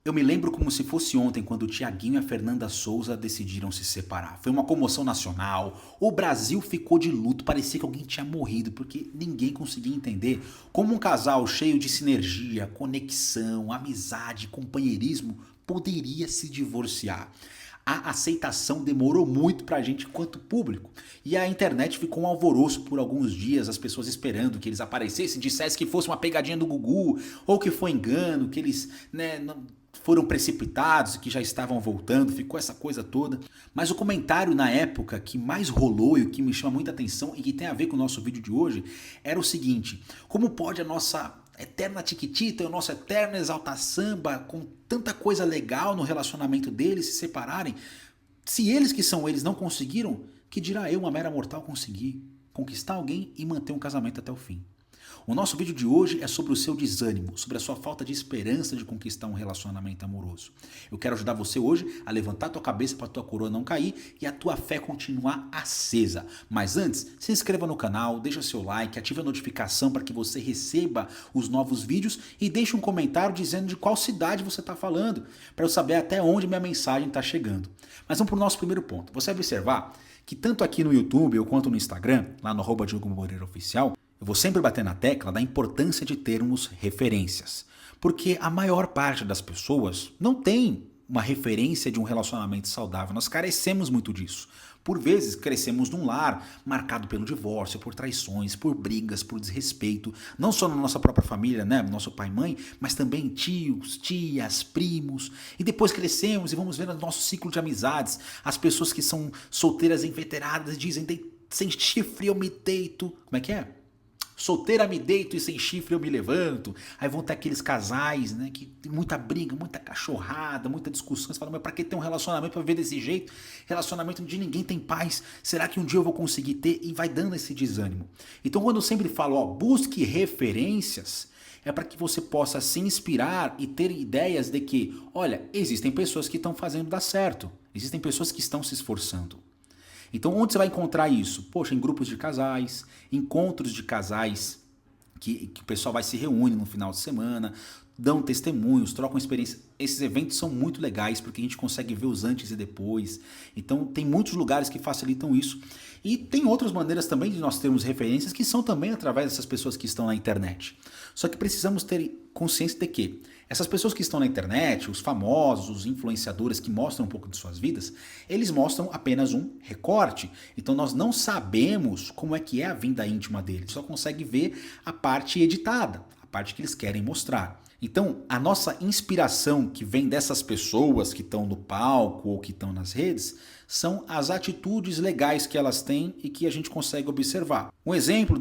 Eu me lembro como se fosse ontem quando o Tiaguinho e a Fernanda Souza decidiram se separar. Foi uma comoção nacional, o Brasil ficou de luto, parecia que alguém tinha morrido, porque ninguém conseguia entender como um casal cheio de sinergia, conexão, amizade, companheirismo poderia se divorciar. A aceitação demorou muito pra gente enquanto público. E a internet ficou um alvoroço por alguns dias, as pessoas esperando que eles aparecessem, dissessem que fosse uma pegadinha do Gugu, ou que foi engano, que eles foram precipitados, que já estavam voltando, ficou essa coisa toda. Mas o comentário na época que mais rolou e o que me chama muita atenção e que tem a ver com o nosso vídeo de hoje era o seguinte: como pode a nossa eterna Tiquitita e o nosso eterno Exalta Samba, com tanta coisa legal no relacionamento deles, se separarem? Se eles que são eles não conseguiram, que dirá eu, uma mera mortal, conseguir conquistar alguém e manter um casamento até o fim? O nosso vídeo de hoje é sobre o seu desânimo, sobre a sua falta de esperança de conquistar um relacionamento amoroso. Eu quero ajudar você hoje a levantar a tua cabeça para a tua coroa não cair e a tua fé continuar acesa. Mas antes, se inscreva no canal, deixa seu like, ative a notificação para que você receba os novos vídeos e deixe um comentário dizendo de qual cidade você está falando, para eu saber até onde minha mensagem está chegando. Mas vamos para o nosso primeiro ponto. Você vai observar que tanto aqui no YouTube ou quanto no Instagram, lá no @Diogo Moreira Oficial, eu vou sempre bater na tecla da importância de termos referências. Porque a maior parte das pessoas não tem uma referência de um relacionamento saudável. Nós carecemos muito disso. Por vezes crescemos num lar marcado pelo divórcio, por traições, por brigas, por desrespeito. Não só na nossa própria família, né? Nosso pai e mãe, mas também tios, tias, primos. E depois crescemos e vamos ver no nosso ciclo de amizades. As pessoas que são solteiras inveteradas dizem: sem chifre eu me deito. Como é que é? Solteira me deito e sem chifre eu me levanto. Aí vão ter aqueles casais, né, que tem muita briga, muita cachorrada, muita discussão. Você fala: mas pra que ter um relacionamento pra viver desse jeito? Relacionamento onde ninguém tem paz. Será que um dia eu vou conseguir ter? E vai dando esse desânimo. Então quando eu sempre falo, ó, busque referências, é para que você possa se inspirar e ter ideias de que, olha, existem pessoas que estão fazendo dar certo. Existem pessoas que estão se esforçando. Então onde você vai encontrar isso? Poxa, em grupos de casais, encontros de casais que o pessoal vai se reúne no final de semana, dão testemunhos, trocam experiência. Esses eventos são muito legais porque a gente consegue ver os antes e depois. Então tem muitos lugares que facilitam isso. E tem outras maneiras também de nós termos referências que são também através dessas pessoas que estão na internet. Só que precisamos ter consciência de que essas pessoas que estão na internet, os famosos, os influenciadores que mostram um pouco de suas vidas, eles mostram apenas um recorte. Então nós não sabemos como é que é a vida íntima deles. Só consegue ver a parte editada, a parte que eles querem mostrar. Então, a nossa inspiração que vem dessas pessoas que estão no palco ou que estão nas redes são as atitudes legais que elas têm e que a gente consegue observar. Um exemplo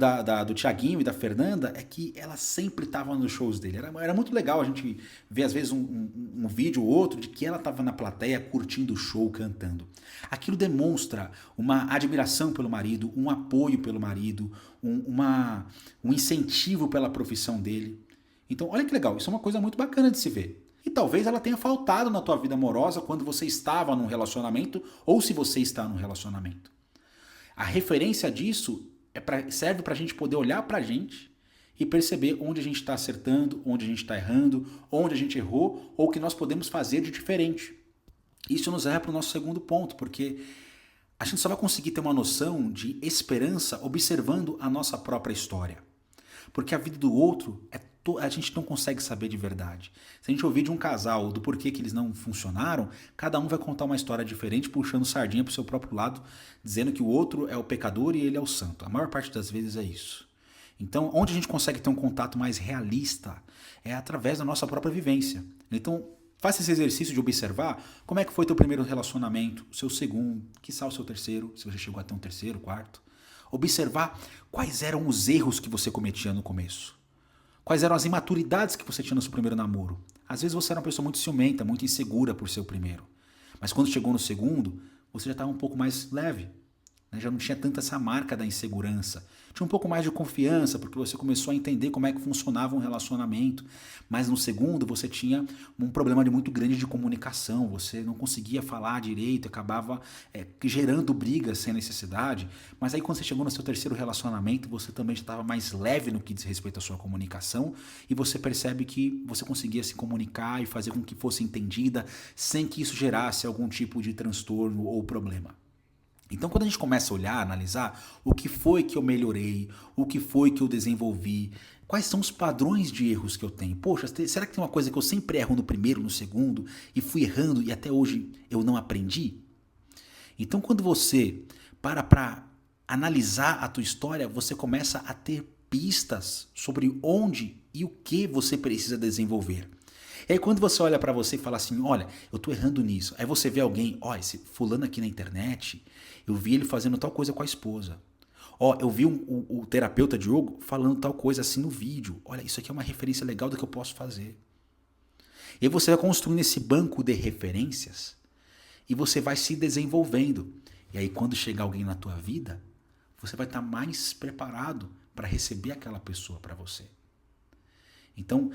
do Tiaguinho e da Fernanda é que ela sempre estava nos shows dele. Era muito legal a gente ver, às vezes, um vídeo ou outro de que ela estava na plateia curtindo o show, cantando. Aquilo demonstra uma admiração pelo marido, um apoio pelo marido, um incentivo pela profissão dele. Então, olha que legal, isso é uma coisa muito bacana de se ver. E talvez ela tenha faltado na tua vida amorosa quando você estava num relacionamento ou se você está num relacionamento. A referência disso serve para a gente poder olhar para a gente e perceber onde a gente está acertando, onde a gente está errando, onde a gente errou ou o que nós podemos fazer de diferente. Isso nos leva para o nosso segundo ponto, porque a gente só vai conseguir ter uma noção de esperança observando a nossa própria história. Porque a vida do outro a gente não consegue saber de verdade. Se a gente ouvir de um casal do porquê que eles não funcionaram, cada um vai contar uma história diferente, puxando sardinha pro seu próprio lado, dizendo que o outro é o pecador e ele é o santo. A maior parte das vezes é isso. Então, onde a gente consegue ter um contato mais realista é através da nossa própria vivência. Então, faça esse exercício de observar como é que foi teu primeiro relacionamento, o seu segundo, quiçá o seu terceiro, se você chegou até um terceiro, quarto. Observar quais eram os erros que você cometia no começo. Quais eram as imaturidades que você tinha no seu primeiro namoro? Às vezes você era uma pessoa muito ciumenta, muito insegura por ser o primeiro. Mas quando chegou no segundo, você já estava um pouco mais leve. né? Já não tinha tanta essa marca da insegurança. Tinha um pouco mais de confiança, porque você começou a entender como é que funcionava um relacionamento. Mas no segundo, você tinha um problema muito grande de comunicação. Você não conseguia falar direito, acabava gerando brigas sem necessidade. Mas aí quando você chegou no seu terceiro relacionamento, você também já estava mais leve no que diz respeito à sua comunicação. E você percebe que você conseguia se comunicar e fazer com que fosse entendida, sem que isso gerasse algum tipo de transtorno ou problema. Então, quando a gente começa a olhar, analisar o que foi que eu melhorei, o que foi que eu desenvolvi, quais são os padrões de erros que eu tenho? Poxa, será que tem uma coisa que eu sempre erro no primeiro, no segundo, e fui errando e até hoje eu não aprendi? Então, quando você para analisar a tua história, você começa a ter pistas sobre onde e o que você precisa desenvolver. E aí quando você olha pra você e fala assim, olha, eu tô errando nisso. Aí você vê alguém, ó, esse fulano aqui na internet, eu vi ele fazendo tal coisa com a esposa. Ó, eu vi o terapeuta Diogo falando tal coisa assim no vídeo. Olha, isso aqui é uma referência legal do que eu posso fazer. E aí você vai construindo esse banco de referências e você vai se desenvolvendo. E aí quando chegar alguém na tua vida, você vai estar mais preparado para receber aquela pessoa para você. Então,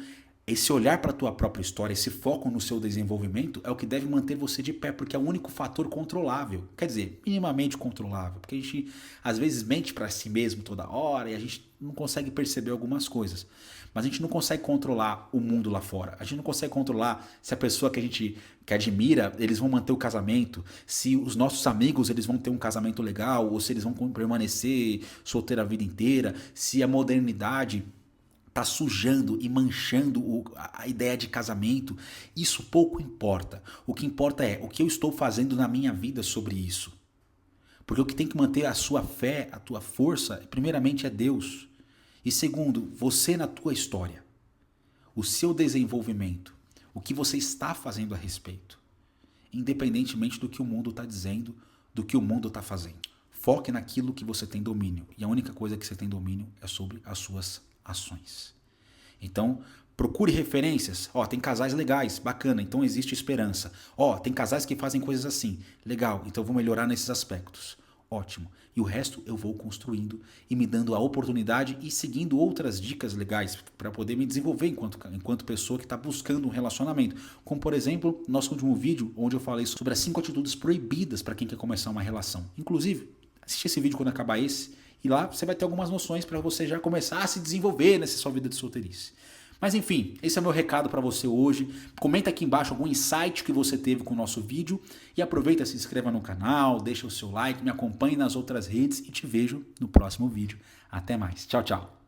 esse olhar para a tua própria história, esse foco no seu desenvolvimento é o que deve manter você de pé, porque é o único fator controlável. Quer dizer, minimamente controlável, porque a gente às vezes mente para si mesmo toda hora e a gente não consegue perceber algumas coisas. Mas a gente não consegue controlar o mundo lá fora. A gente não consegue controlar se a pessoa que a gente admira, eles vão manter o casamento, se os nossos amigos eles vão ter um casamento legal, ou se eles vão permanecer solteiro a vida inteira, se a modernidade tá sujando e manchando a ideia de casamento. Isso pouco importa. O que importa é o que eu estou fazendo na minha vida sobre isso. Porque o que tem que manter a sua fé, a tua força, primeiramente é Deus. E segundo, você na tua história. O seu desenvolvimento. O que você está fazendo a respeito. Independentemente do que o mundo está dizendo, do que o mundo está fazendo. Foque naquilo que você tem domínio. E a única coisa que você tem domínio é sobre as suas ações. Então, procure referências. Ó, tem casais legais, bacana, então existe esperança. Ó, tem casais que fazem coisas assim, legal, então eu vou melhorar nesses aspectos. Ótimo. E o resto eu vou construindo e me dando a oportunidade e seguindo outras dicas legais para poder me desenvolver enquanto pessoa que está buscando um relacionamento. Como, por exemplo, nosso último vídeo, onde eu falei sobre as 5 atitudes proibidas para quem quer começar uma relação. Inclusive, assiste esse vídeo quando acabar esse. E lá você vai ter algumas noções para você já começar a se desenvolver nessa sua vida de solteirice. Mas enfim, esse é o meu recado para você hoje. Comenta aqui embaixo algum insight que você teve com o nosso vídeo. E aproveita, se inscreva no canal, deixa o seu like, me acompanhe nas outras redes e te vejo no próximo vídeo. Até mais. Tchau, tchau.